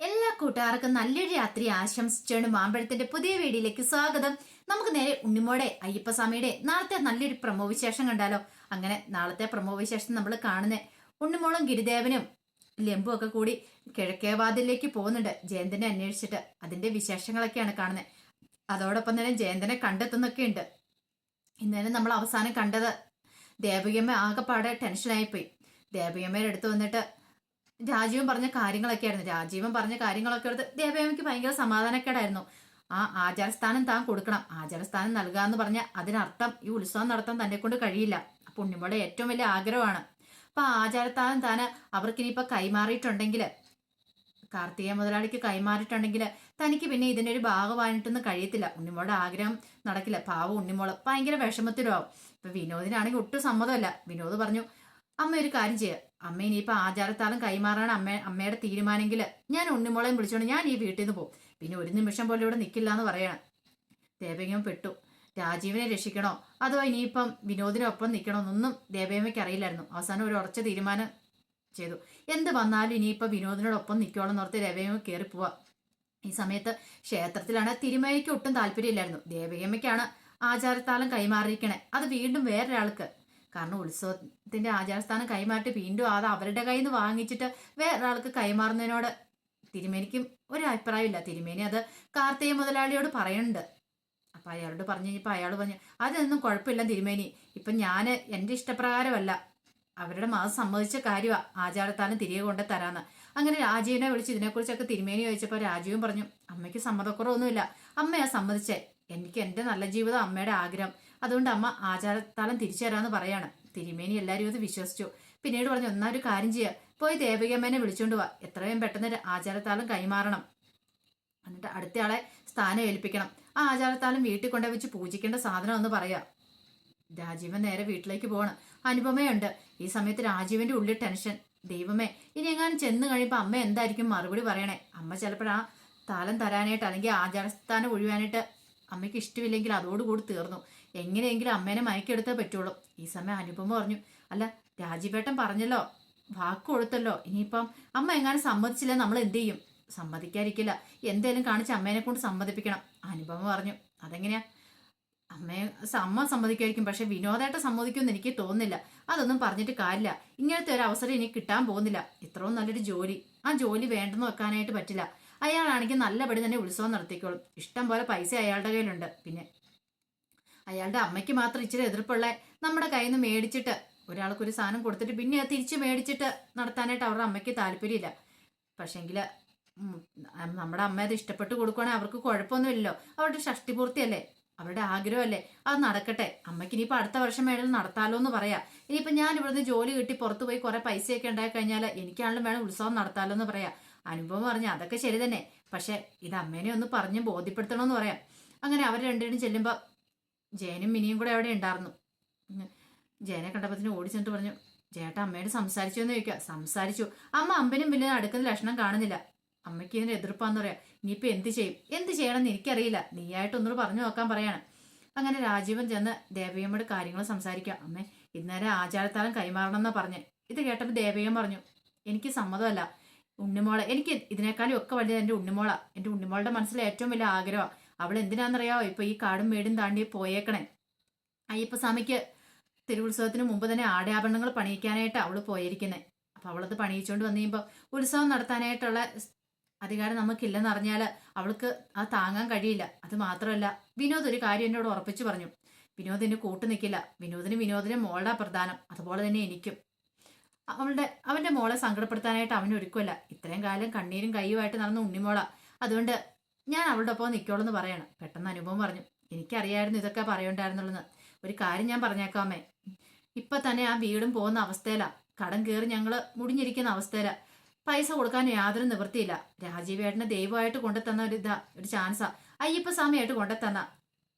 എല്ലാ കൂട്ടുകാർക്കും നല്ലൊരു രാത്രി ആശംസിച്ചുകൊണ്ട് മാമ്പഴത്തിന്റെ പുതിയ വീഡിയോയിലേക്ക് സ്വാഗതം. നമുക്ക് നേരെ ഉണ്ണിമോടെ അയ്യപ്പസ്വാമിയുടെ നാളത്തെ നല്ലൊരു പ്രമോ വിശേഷം കണ്ടാലോ. അങ്ങനെ നാളത്തെ പ്രമോ വിശേഷം നമ്മൾ കാണുന്നത് ഉണ്ണിമോളും ഗിരിദേവനും ലെമ്പും ഒക്കെ കൂടി കിഴക്കേവാതിലേക്ക് പോകുന്നുണ്ട് ജയന്തനെ അന്വേഷിച്ചിട്ട്. അതിന്റെ വിശേഷങ്ങളൊക്കെയാണ് കാണുന്നത്. അതോടൊപ്പം തന്നെ ജയന്തനെ കണ്ടെത്തുന്നൊക്കെ ഉണ്ട്. ഇന്നലെ നമ്മൾ അവസാനം കണ്ടത് ദേവകിയമ്മ ആകെപ്പാടെ ടെൻഷനായിപ്പോയി. ദേവകിയമ്മയുടെ അടുത്ത് വന്നിട്ട് രാജീവൻ പറഞ്ഞ കാര്യങ്ങളൊക്കെ ആയിരുന്നു. രാജീവൻ പറഞ്ഞ കാര്യങ്ങളൊക്കെ എടുത്ത് ദേവയാമിക്ക് ഭയങ്കര സമാധാനക്കേടായിരുന്നു. ആ ആചാരസ്ഥാനം താൻ കൊടുക്കണം, ആചാരസ്ഥാനം നൽകാന്ന് പറഞ്ഞ അതിനർത്ഥം ഈ ഉത്സവം നടത്താൻ തന്നെ കൊണ്ട് കഴിയില്ല. അപ്പൊ ഉണ്ണിമോളുടെ ഏറ്റവും വലിയ ആഗ്രഹമാണ്. അപ്പൊ ആചാരസ്ഥാനം താന് അവർക്കിനിയിപ്പൊ കൈമാറിയിട്ടുണ്ടെങ്കിൽ, കാർത്തിക മുതലാളിക്ക് കൈമാറിയിട്ടുണ്ടെങ്കിൽ തനിക്ക് പിന്നെ ഇതിന്റെ ഒരു ഭാഗമായിട്ടൊന്നും കഴിയത്തില്ല. ഉണ്ണിമോളുടെ ആഗ്രഹം നടക്കില്ല. പാവം ഉണ്ണിമോള് ഭയങ്കര വിഷമത്തിലാവും. ഇപ്പൊ വിനോദിനാണെങ്കിൽ ഒട്ടും സമ്മതമല്ല. വിനോദ് പറഞ്ഞു, അമ്മ ഒരു കാര്യം ചെയ്യുക, അമ്മ ഇനിയിപ്പൊ ആചാരത്താലും കൈമാറാണ് അമ്മയുടെ തീരുമാനമെങ്കിൽ ഞാൻ ഉണ്ണിമോളെയും വിളിച്ചോണ്ട് ഞാൻ ഈ വീട്ടിൽ നിന്ന് പോകും. പിന്നെ ഒരു നിമിഷം പോലും ഇവിടെ നിൽക്കില്ല എന്ന് പറയണം. ദേവയ്യം പെട്ടു. രാജീവിനെ രക്ഷിക്കണോ അതോ ഇനിയിപ്പം വിനോദിനൊപ്പം നിൽക്കണോന്നൊന്നും ദേവയമ്മയ്ക്ക് അറിയില്ലായിരുന്നു. അവസാനം ഒരു ഉറച്ച തീരുമാനം ചെയ്തു. എന്ത് വന്നാലും ഇനിയിപ്പം വിനോദിനോടൊപ്പം നിൽക്കോളെന്ന് ഓർത്ത് ദേവയമ്മ കയറി പോവാ. ഈ സമയത്ത് ക്ഷേത്രത്തിലാണ് തിരുമേനിക്ക് ഒട്ടും താല്പര്യമില്ലായിരുന്നു. ദേവയമ്മയ്ക്കാണ് ആചാരത്താലം കൈമാറിയിരിക്കണേ. അത് വീണ്ടും വേറൊരാൾക്ക്. കാരണം ഉത്സവത്തിന്റെ ആചാരസ്ഥാനം കൈമാറ്റി വീണ്ടും അത് അവരുടെ കയ്യിൽ നിന്ന് വാങ്ങിച്ചിട്ട് വേറൊരാൾക്ക് കൈമാറുന്നതിനോട് തിരുമേനിക്കും ഒരു അഭിപ്രായമില്ല. തിരുമേനി അത് കാർത്തിക മുതലാളിയോട് പറയുന്നുണ്ട്. അപ്പൊ അയാളോട് പറഞ്ഞു കഴിഞ്ഞപ്പോ അയാൾ പറഞ്ഞു, അതൊന്നും കുഴപ്പമില്ല തിരുമേനി, ഇപ്പൊ ഞാൻ എന്റെ ഇഷ്ടപ്രകാരമല്ല, അവരുടെ മാസം സമ്മതിച്ച കാര്യമാ ആചാരത്താലും തിരികെ കൊണ്ട് തരാന്ന്. അങ്ങനെ രാജീവിനെ വിളിച്ച് ഇതിനെക്കുറിച്ചൊക്കെ തിരുമേനി ചോദിച്ചപ്പോൾ രാജീവും പറഞ്ഞു, അമ്മയ്ക്ക് സമ്മതക്കുറവൊന്നുമില്ല, അമ്മയാ സമ്മതിച്ചേ, എനിക്ക് എന്റെ നല്ല ജീവിതം അമ്മയുടെ ആഗ്രഹം, അതുകൊണ്ട് അമ്മ ആചാരത്താലം തിരിച്ചു തരാന്ന് പറയാണ്. തിരുമേനി എല്ലാവരും ഇത് വിശ്വസിച്ചു. പിന്നീട് പറഞ്ഞു, ഒന്നാ ഒരു കാര്യം ചെയ്യുക, പോയി ദേവകിയമ്മേനെ വിളിച്ചോണ്ട് പോവാ, എത്രയും പെട്ടെന്ന് ആചാരത്താലം കൈമാറണം, എന്നിട്ട് അടുത്തയാളെ സ്ഥാനം ഏൽപ്പിക്കണം, ആ ആചാരത്താലം വീട്ടിൽ കൊണ്ടുപോയി വെച്ച് പൂജിക്കേണ്ട സാധനം എന്ന് പറയാ. രാജീവൻ നേരെ വീട്ടിലേക്ക് പോകണം. അനുപമയുണ്ട്. ഈ സമയത്ത് രാജീവന്റെ ഉള്ളിൽ ടെൻഷൻ. ദൈവമേ, ഇനി എങ്ങാനും ചെന്ന് കഴിയുമ്പോൾ അമ്മ എന്തായിരിക്കും മറുപടി പറയണേ? അമ്മ ചിലപ്പോഴാ താലം തരാനായിട്ട് അല്ലെങ്കിൽ ആചാരസ്ഥാനം ഒഴിവാനായിട്ട് അമ്മയ്ക്ക് ഇഷ്ടമില്ലെങ്കിൽ അതോടുകൂടി തീർന്നു. എങ്ങനെയെങ്കിലും അമ്മേനെ മയക്കെടുത്തേ പറ്റുള്ളൂ. ഈ സമയം അനുപമ പറഞ്ഞു, അല്ല രാജീവേട്ടൻ പറഞ്ഞല്ലോ, വാക്ക് കൊടുത്തല്ലോ, ഇനിയിപ്പം അമ്മ എങ്ങാനും സമ്മതിച്ചില്ല നമ്മൾ എന്ത് ചെയ്യും? സമ്മതിക്കാതിരിക്കില്ല, എന്തേലും കാണിച്ച് അമ്മേനെ കൊണ്ട് സമ്മതിപ്പിക്കണം. അനുപമ പറഞ്ഞു, അതെങ്ങനെയാ അമ്മ സമ്മതിക്കുമായിരിക്കും, പക്ഷെ വിനോദേട്ട സമ്മതിക്കുമെന്ന് എനിക്ക് തോന്നുന്നില്ല. അതൊന്നും പറഞ്ഞിട്ട് കാര്യമില്ല, ഇങ്ങനത്തെ ഒരു അവസരം ഇനി കിട്ടാൻ പോകുന്നില്ല. ഇത്രയും നല്ലൊരു ജോലി, ആ ജോലി വേണ്ടെന്ന് വെക്കാനായിട്ട് പറ്റില്ല. അയാളാണെങ്കിൽ നല്ലപടി തന്നെ ഉത്സവം നടത്തിക്കോളും. ഇഷ്ടം പോലെ പൈസ അയാളുടെ കയ്യിലുണ്ട്. പിന്നെ അയാളുടെ അമ്മയ്ക്ക് മാത്രം ഇച്ചിരി എതിർപ്പുള്ള നമ്മുടെ കയ്യിൽ നിന്ന് മേടിച്ചിട്ട് ഒരാൾക്കൊരു സാധനം കൊടുത്തിട്ട് പിന്നെ അത് തിരിച്ച് മേടിച്ചിട്ട് നടത്താനായിട്ട് അവരുടെ അമ്മയ്ക്ക് താല്പര്യമില്ല. പക്ഷെങ്കിൽ നമ്മുടെ അമ്മ അത് ഇഷ്ടപ്പെട്ട് കൊടുക്കുകയാണെങ്കിൽ അവർക്ക് കുഴപ്പമൊന്നുമില്ലല്ലോ. അവരുടെ ഷഷ്ടിപൂർത്തിയല്ലേ, അവരുടെ ആഗ്രഹമല്ലേ, അത് നടക്കട്ടെ. അമ്മയ്ക്ക് ഇനിയിപ്പോൾ അടുത്ത വർഷം വേണം നടത്താലോ എന്ന് പറയാം. ഇനിയിപ്പോൾ ഞാൻ ഇവിടുന്ന് ജോലി കിട്ടി പുറത്തു പോയി കുറെ പൈസയൊക്കെ ഉണ്ടായി കഴിഞ്ഞാൽ എനിക്കാണെങ്കിലും വേണം ഉത്സവം നടത്താലോ എന്ന് പറയാം. അനുഭവം പറഞ്ഞ അതൊക്കെ ശരി തന്നെ, പക്ഷെ ഇത് അമ്മേനെ ഒന്ന് പറഞ്ഞ് ബോധ്യപ്പെടുത്തണമെന്ന് പറയാം. അങ്ങനെ അവർ രണ്ടുപേരും ചെല്ലുമ്പോൾ ജയനും മിനിയും കൂടെ അവിടെ ഉണ്ടായിരുന്നു. ജയനെ കണ്ടപ്പത്തിന് ഓടി ചെന്നിട്ട് പറഞ്ഞു, ചേട്ടാ അമ്മയോട് സംസാരിച്ചു എന്ന് ചോദിക്കുക. സംസാരിച്ചു. അമ്മ അമ്പനും പിന്നെ അടുക്കുന്ന ലക്ഷണം കാണുന്നില്ല. അമ്മയ്ക്ക് ഇതിന് എതിർപ്പാന്ന് പറയാം. ഇനിയിപ്പോൾ എന്ത് ചെയ്യും, എന്ത് ചെയ്യണമെന്ന് എനിക്കറിയില്ല, നീയായിട്ട് ഒന്നുകൂടെ പറഞ്ഞു നോക്കാൻ പറയാണ്. അങ്ങനെ രാജീവൻ ചെന്ന് ദേവയമ്മയുടെ കാര്യങ്ങൾ സംസാരിക്കാം. അമ്മേ ഇന്നേരം ആചാരത്താലം കൈമാറണം എന്നാ പറഞ്ഞ്. ഇത് കേട്ടപ്പോൾ ദേവയ്യം പറഞ്ഞു, എനിക്ക് സമ്മതമല്ല, ഉണ്ണിമോളെ, എനിക്ക് ഇതിനേക്കാളും ഒക്കെ വലുത് എൻ്റെ ഉണ്ണിമോളാ. എൻ്റെ ഉണ്ണിമോളുടെ മനസ്സിലെ ഏറ്റവും വലിയ ആഗ്രഹമാണ്. അവൾ എന്തിനാണെന്നറിയാവോ ഇപ്പൊ ഈ കാടും മേടും താണ്ടി പോയേക്കണേ. അയ്യപ്പസ്വാമിക്ക് തിരുവുത്സവത്തിന് മുമ്പ് തന്നെ ആടയാഭരണങ്ങൾ പണിയിക്കാനായിട്ട് അവള് പോയിരിക്കുന്നത്. അപ്പൊ അവളത് പണിയിച്ചുകൊണ്ട് വന്നു കഴിയുമ്പോൾ ഉത്സവം നടത്താനായിട്ടുള്ള അധികാരം നമുക്കില്ലെന്ന് അറിഞ്ഞാൽ അവൾക്ക് അത് താങ്ങാൻ കഴിയില്ല. അത് മാത്രമല്ല, വിനോദ് ഒരു കാര്യം എന്നോട് ഉറപ്പിച്ചു പറഞ്ഞു, വിനോദിന് കൂട്ടു നിൽക്കില്ല. വിനോദിന് മോളുടെ പ്രധാനം, അതുപോലെ തന്നെ എനിക്കും. അവന്റെ മോളെ സങ്കടപ്പെടുത്താനായിട്ട് അവന് ഒരുക്കുമല്ല. ഇത്രയും കാലം കണ്ണീരും കയ്യുമായിട്ട് നടന്ന ഉണ്ണിമോള, അതുകൊണ്ട് ഞാൻ അവളുടെ ഒപ്പം നിൽക്കോളെന്ന് പറയണം. പെട്ടെന്ന് അനുഭവം പറഞ്ഞു, എനിക്കറിയായിരുന്നു ഇതൊക്കെ പറയണ്ടായിരുന്നുള്ളെന്ന്. ഒരു കാര്യം ഞാൻ പറഞ്ഞേക്കാമേ, ഇപ്പൊ തന്നെ ആ വീടും പോകുന്ന അവസ്ഥയിലാ, കടം കയറി ഞങ്ങള് മുടിഞ്ഞിരിക്കുന്ന അവസ്ഥയിലാ, പൈസ കൊടുക്കാൻ യാതൊരു നിവൃത്തിയില്ല. രാജീവേട്ടനെ ദൈവമായിട്ട് കൊണ്ടുതന്ന ഒരു ചാൻസാ, അയ്യപ്പസ്വാമിയായിട്ട് കൊണ്ടുതന്ന.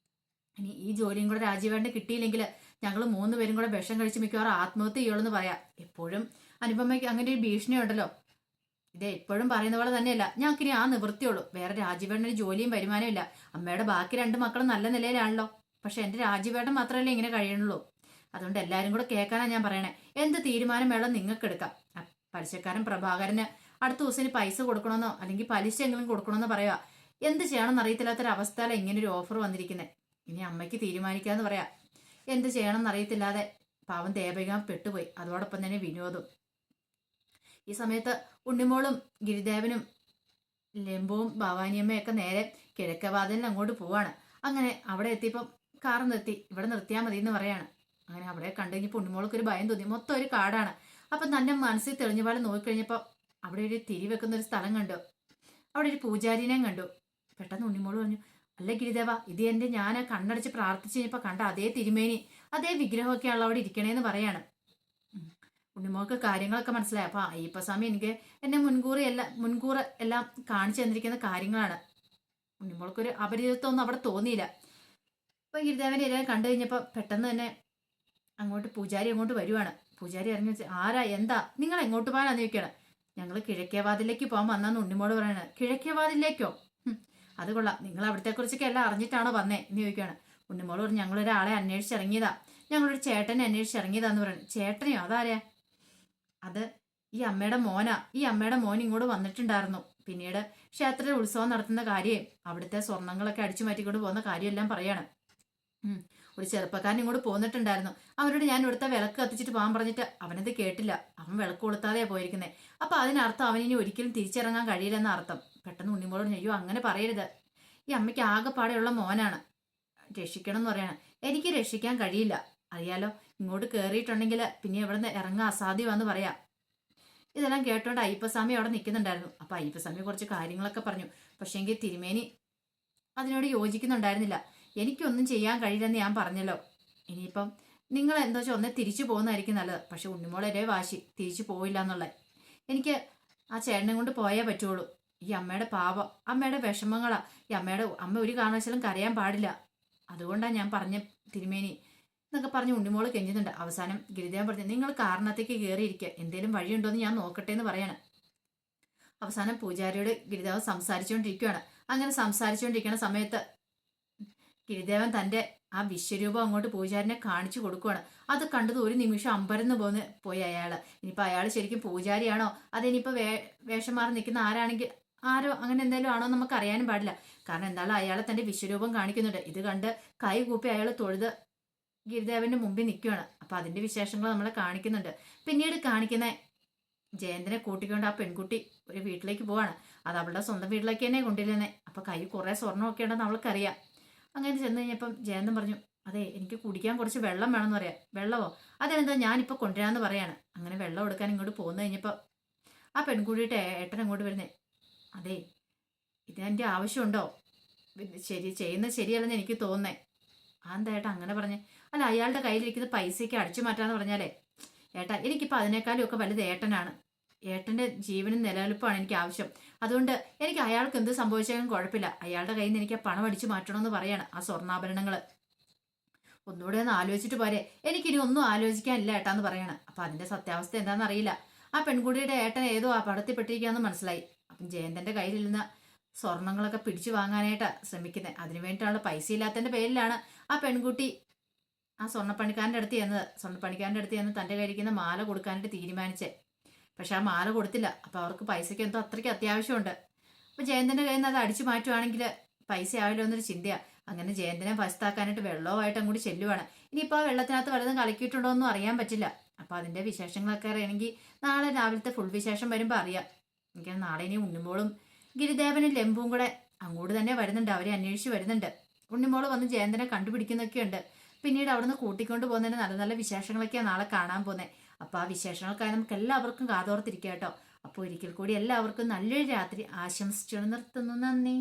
ഇനി ഈ ജോലിയും കൂടെ രാജീവേട്ടന് കിട്ടിയില്ലെങ്കിൽ ഞങ്ങൾ 3 പേരും കൂടെ വിഷം കഴിച്ച് മിക്കവാറും ആത്മഹത്യ ചെയ്യുള്ളൂ പറയാം. എപ്പോഴും അനുപമയ്ക്ക് അങ്ങനെ ഒരു ഭീഷണി ഉണ്ടല്ലോ. ഇത് എപ്പോഴും പറയുന്ന പോലെ തന്നെയല്ല, ഞങ്ങൾക്കിനി ആ നിവൃത്തിയുള്ളൂ. വേറെ രാജീവേട്ടനൊരു ജോലിയും വരുമാനവും ഇല്ല. അമ്മയുടെ ബാക്കി 2 മക്കളും നല്ല നിലയിലാണല്ലോ. പക്ഷെ എന്റെ രാജീവേട്ടൻ മാത്രമല്ലേ ഇങ്ങനെ കഴിയണുള്ളൂ. അതുകൊണ്ട് എല്ലാരും കൂടെ കേൾക്കാനാ ഞാൻ പറയണേ. എന്ത് തീരുമാനം വേണം നിങ്ങൾക്ക് എടുക്കാം. പലിശക്കാരൻ പ്രഭാകരന് അടുത്ത ദിവസം ഇനി പൈസ കൊടുക്കണമെന്നോ അല്ലെങ്കിൽ പലിശ എങ്കിലും കൊടുക്കണമെന്നോ പറയുക. എന്ത് ചെയ്യണമെന്ന് അറിയത്തില്ലാത്തൊരവസ്ഥയിലാണ് ഇങ്ങനെ ഒരു ഓഫർ വന്നിരിക്കുന്നത്. ഇനി അമ്മയ്ക്ക് തീരുമാനിക്കാന്ന് പറയാ. എന്ത് ചെയ്യണമെന്ന് അറിയത്തില്ലാതെ പാവം ദേവക പെട്ടുപോയി. അതോടൊപ്പം തന്നെ വിനോദും. ഈ സമയത്ത് ഉണ്ണിമോളും ഗിരിദേവനും ലെമ്പുവും ഭവാനിയമ്മയൊക്കെ നേരെ കിഴക്കവാതിലിൽ അങ്ങോട്ട് പോവാണ്. അങ്ങനെ അവിടെ എത്തിയപ്പം കാർ നിർത്തി, ഇവിടെ നിർത്തിയാൽ മതി എന്ന് പറയാണ്. അങ്ങനെ അവിടെ കണ്ടു കഴിഞ്ഞപ്പോൾ ഉണ്ണിമോൾക്ക് ഒരു ഭയം തോന്നി. മൊത്തം ഒരു കാടാണ്. അപ്പം തന്നെ മനസ്സിൽ തെളിഞ്ഞ പോലെ നോക്കിക്കഴിഞ്ഞപ്പോൾ അവിടെ ഒരു തിരി വെക്കുന്ന ഒരു സ്ഥലം കണ്ടു. അവിടെ ഒരു പൂജാരിനെയും കണ്ടു. പെട്ടെന്ന് ഉണ്ണിമോള് പറഞ്ഞു, അല്ല ഗിരിദേവ, ഇത് എൻ്റെ ഞാൻ കണ്ണടച്ച് പ്രാർത്ഥിച്ച് കഴിഞ്ഞപ്പോൾ കണ്ട അതേ തിരുമേനി, അതേ വിഗ്രഹമൊക്കെയാണല്ലോ അവിടെ ഇരിക്കണേന്ന് പറയാണ്. ഉണ്ണിമോൾക്ക് കാര്യങ്ങളൊക്കെ മനസ്സിലായി. അപ്പൊ അയ്യപ്പസ്വാമി എനിക്ക് എന്നെ മുൻകൂർ എല്ലാം കാണിച്ചു തന്നിരിക്കുന്ന കാര്യങ്ങളാണ്. ഉണ്ണിമോൾക്കൊരു അപരിചിതത്വമൊന്നും അവിടെ തോന്നിയില്ല. അപ്പൊ ഗിരിദേവനെ എല്ലാം കണ്ടു കഴിഞ്ഞപ്പോൾ പെട്ടെന്ന് തന്നെ അങ്ങോട്ട് പൂജാരി അങ്ങോട്ട് വരുവാണ്. പൂജാരി ഇറങ്ങി വെച്ച്, ആരാ, എന്താ, നിങ്ങൾ എങ്ങോട്ട് പോകാനാന്ന് ചോദിക്കണം. ഞങ്ങൾ കിഴക്കേവാതിലേക്ക് പോകാൻ വന്നാന്ന് ഉണ്ണിമോള് പറയണത്. കിഴക്കേവാതിലേക്കോ? അത് കൊള്ളാം, നിങ്ങൾ അവിടത്തെ കുറിച്ചൊക്കെ എല്ലാം അറിഞ്ഞിട്ടാണോ വന്നേ എന്ന് ചോദിക്കുകയാണ്. ഉണ്ണിമോള് പറഞ്ഞു, ഞങ്ങളൊരാളെ അന്വേഷിച്ചിറങ്ങിയതാ, ഞങ്ങളൊരു ചേട്ടനെ അന്വേഷിച്ചിറങ്ങിയതാന്ന് പറയുന്നത്. ചേട്ടനെയോ? അതാരാ? അത് ഈ അമ്മയുടെ മോനാ. ഈ അമ്മയുടെ മോൻ ഇങ്ങോട്ട് വന്നിട്ടുണ്ടായിരുന്നു. പിന്നീട് ക്ഷേത്രത്തിൽ ഉത്സവം നടത്തുന്ന കാര്യം, അവിടുത്തെ സ്വർണ്ണങ്ങളൊക്കെ അടിച്ചു മാറ്റിക്കൊണ്ട് പോകുന്ന കാര്യമെല്ലാം പറയാണ്. ഒരു ചെറുപ്പക്കാരൻ ഇങ്ങോട്ട് പോന്നിട്ടുണ്ടായിരുന്നു. അവരോട് ഞാൻ ഇവിടുത്തെ വിളക്ക് കത്തിച്ചിട്ട് പോകാൻ പറഞ്ഞിട്ട് അവനത് കേട്ടില്ല. അവൻ വിളക്ക് കൊളുത്താതെയാ പോയിരിക്കുന്നത്. അപ്പൊ അതിനർത്ഥം അവനിനി ഒരിക്കലും തിരിച്ചിറങ്ങാൻ കഴിയില്ലെന്ന അർത്ഥം. പെട്ടെന്ന് ഉണ്ണിമോളോട്, അയ്യോ അങ്ങനെ പറയരുത്, ഈ അമ്മയ്ക്ക് ആകെപ്പാടെയുള്ള മോനാണ്, രക്ഷിക്കണം എന്ന് പറയാണ്. എനിക്ക് രക്ഷിക്കാൻ കഴിയില്ല, അറിയാലോ, ഇങ്ങോട്ട് കയറിയിട്ടുണ്ടെങ്കിൽ പിന്നെ ഇവിടെ നിന്ന് ഇറങ്ങാൻ അസാധ്യമാണെന്ന് പറയാം. ഇതെല്ലാം കേട്ടോണ്ട് അയ്യപ്പസ്വാമി അവിടെ നിൽക്കുന്നുണ്ടായിരുന്നു. അപ്പൊ അയ്യപ്പസ്വാമി കുറച്ച് കാര്യങ്ങളൊക്കെ പറഞ്ഞു. പക്ഷേങ്കിൽ തിരുമേനി അതിനോട് യോജിക്കുന്നുണ്ടായിരുന്നില്ല. എനിക്കൊന്നും ചെയ്യാൻ കഴിയില്ലെന്ന് ഞാൻ പറഞ്ഞല്ലോ. ഇനിയിപ്പം നിങ്ങൾ എന്താ വെച്ചാൽ ഒന്നേ തിരിച്ചു പോകുന്നതായിരിക്കും നല്ലത്. പക്ഷെ ഉണ്ണിമോളെ വാശി, തിരിച്ചു പോയില്ല എന്നുള്ളത്. എനിക്ക് ആ ചേട്ടനെ കൊണ്ട് പോയേ പറ്റുള്ളൂ. ഈ അമ്മയുടെ പാവം, അമ്മയുടെ വിഷമങ്ങളാ. ഈ അമ്മ ഒരു കാരണവശാലും കരയാൻ പാടില്ല. അതുകൊണ്ടാണ് ഞാൻ പറഞ്ഞ തിരുമേനി എന്നൊക്കെ പറഞ്ഞ് ഉണ്ണിമോള് കെഞ്ചുന്നുണ്ട്. അവസാനം ഗിരിദേവൻ പറഞ്ഞു, നിങ്ങൾ കാരണത്തേക്ക് കയറിയിരിക്കുക, എന്തേലും വഴിയുണ്ടോയെന്ന് ഞാൻ നോക്കട്ടെ എന്ന് പറയാണ്. അവസാനം പൂജാരിയോട് ഗിരിദേവൻ സംസാരിച്ചുകൊണ്ടിരിക്കുകയാണ്. അങ്ങനെ സംസാരിച്ചുകൊണ്ടിരിക്കുന്ന സമയത്ത് ഗിരിദേവൻ തൻ്റെ ആ വിശ്വരൂപം അങ്ങോട്ട് പൂജാരിനെ കാണിച്ചു കൊടുക്കുകയാണ്. അത് കണ്ടത് ഒരു നിമിഷം അമ്പരന്ന് പോയി അയാള്. ഇനിയിപ്പോൾ അയാൾ ശരിക്കും പൂജാരിയാണോ, അതിനിപ്പോൾ വേഷം മാറി നിൽക്കുന്ന ആരോ അങ്ങനെ എന്തെങ്കിലും ആണോ നമുക്ക് അറിയാനും പാടില്ല. കാരണം എന്തായാലും അയാളെ തൻ്റെ വിശ്വരൂപം കാണിക്കുന്നുണ്ട്. ഇത് കണ്ട് കൈ കൂപ്പി അയാൾ തൊഴുത് ഗിരിദേവന്റെ മുമ്പിൽ നിൽക്കുകയാണ്. അപ്പൊ അതിന്റെ വിശേഷങ്ങൾ നമ്മളെ കാണിക്കുന്നുണ്ട്. പിന്നീട് കാണിക്കുന്ന ജയന്തനെ കൂട്ടിക്കൊണ്ട് ആ പെൺകുട്ടി ഒരു വീട്ടിലേക്ക് പോവാണ്. അത് അവളുടെ സ്വന്തം വീട്ടിലേക്ക് തന്നെ കൊണ്ടിരുന്നേ. അപ്പൊ കൈ കുറെ സ്വർണ്ണമൊക്കെ ഉണ്ടെന്ന് അവൾക്കറിയാം. അങ്ങനെ ചെന്ന് കഴിഞ്ഞപ്പം ജയന്തൻ പറഞ്ഞു, അതെ, എനിക്ക് കുടിക്കാൻ കുറച്ച് വെള്ളം വേണമെന്ന് പറയാം. വെള്ളമോ? അതെന്താ, ഞാനിപ്പോ കൊണ്ടുവരാന്ന് പറയാണ്. അങ്ങനെ വെള്ളം എടുക്കാൻ ഇങ്ങോട്ട് പോന്നു കഴിഞ്ഞപ്പോ ആ പെൺകുട്ടിയുടെ ഏട്ടൻ അങ്ങോട്ട് വരുന്നേ, അതെ, ഇതിനെന്റെ ആവശ്യമുണ്ടോ, ചെയ്യുന്നത് ശരിയല്ലെന്ന് എനിക്ക് തോന്നുന്നേ. എന്താ ഏട്ടാ അങ്ങനെ പറഞ്ഞേ? അല്ല, അയാളുടെ കയ്യിലിരിക്കുന്ന പൈസയ്ക്ക് അടിച്ചു മാറ്റാന്ന് പറഞ്ഞാലേ ഏട്ടാ, എനിക്കിപ്പോൾ അതിനേക്കാളും ഒക്കെ വലുത് ഏട്ടനാണ്. ഏട്ടന്റെ ജീവനും നിലനിൽപ്പാണ് എനിക്ക് ആവശ്യം. അതുകൊണ്ട് എനിക്ക് അയാൾക്ക് എന്ത് സംഭവിച്ചാലും കുഴപ്പമില്ല, അയാളുടെ കയ്യിൽ നിന്ന് എനിക്ക് പണം അടിച്ചു മാറ്റണമെന്ന് പറയാണ്. ആ സ്വർണ്ണാഭരണങ്ങൾ ഒന്നുകൂടെ ഒന്ന് ആലോചിച്ചിട്ട് പോരെ, എനിക്കിനി ഒന്നും ആലോചിക്കാനില്ല ഏട്ടാന്ന് പറയാണ്. അപ്പൊ അതിന്റെ സത്യാവസ്ഥ എന്താണെന്ന് അറിയില്ല. ആ പെൺകുട്ടിയുടെ ഏട്ടൻ ഏതോ ആ പടത്തിൽപ്പെട്ടിരിക്കാന്ന് മനസ്സിലായി. അപ്പം ജയന്തന്റെ കയ്യിലിരുന്ന സ്വർണങ്ങളൊക്കെ പിടിച്ചു വാങ്ങാനായിട്ടാണ് ശ്രമിക്കുന്നത്. അതിനു വേണ്ടിയിട്ടുള്ള പൈസ ഇല്ലാത്തതിന്റെ പേരിലാണ് ആ പെൺകുട്ടി ആ സ്വർണ്ണപ്പണിക്കാരൻ്റെ അടുത്ത് ചെന്ന് തൻ്റെ കയ്യിരിക്കുന്ന മാല കൊടുക്കാനായിട്ട് തീരുമാനിച്ചേ. പക്ഷെ ആ മാല കൊടുത്തില്ല. അപ്പോൾ അവർക്ക് പൈസയ്ക്ക് എന്തോ അത്രയ്ക്ക് അത്യാവശ്യമുണ്ട്. അപ്പോൾ ജയന്തൻ്റെ കയ്യിൽ നിന്ന് അത് അടിച്ചു മാറ്റുവാണെങ്കിൽ പൈസ ആവില്ലോ എന്നൊരു ചിന്തയാണ്. അങ്ങനെ ജയന്തനെ വശത്താക്കാനായിട്ട് വെള്ളവുമായിട്ട് അങ്ങോട്ട് ചെല്ലുവാണ്. ഇനിയിപ്പോൾ ആ വെള്ളത്തിനകത്ത് വല്ലതും കലക്കിയിട്ടുണ്ടോ എന്നും അറിയാൻ പറ്റില്ല. അപ്പോൾ അതിൻ്റെ വിശേഷങ്ങളൊക്കെ അറിയണമെങ്കിൽ നാളെ രാവിലത്തെ ഫുൾ വിശേഷം വരുമ്പോൾ അറിയാം. എനിക്ക് നാളെ ഇനി ഉണ്ണിമോളും ഗിരിദേവനും ലെമ്പും കൂടെ അങ്ങോട്ട് തന്നെ വരുന്നുണ്ട്. അവരെ അന്വേഷിച്ച് വരുന്നുണ്ട്. ഉണ്ണിമോള് വന്ന് ജയന്തനെ കണ്ടുപിടിക്കുന്നൊക്കെയുണ്ട്. പിന്നീട് അവിടുന്ന് കൂട്ടിക്കൊണ്ട് പോകുന്നതിന് നല്ല നല്ല വിശേഷങ്ങളൊക്കെയാണ് നാളെ കാണാൻ പോകുന്നത്. അപ്പോൾ ആ വിശേഷങ്ങൾക്കായി നമുക്ക് എല്ലാവർക്കും കാതോർത്തിരിക്കാം കേട്ടോ. അപ്പോൾ ഒരിക്കൽ കൂടി എല്ലാവർക്കും നല്ലൊരു രാത്രി ആശംസിച്ചു നിർത്തുന്നു. നന്ദി.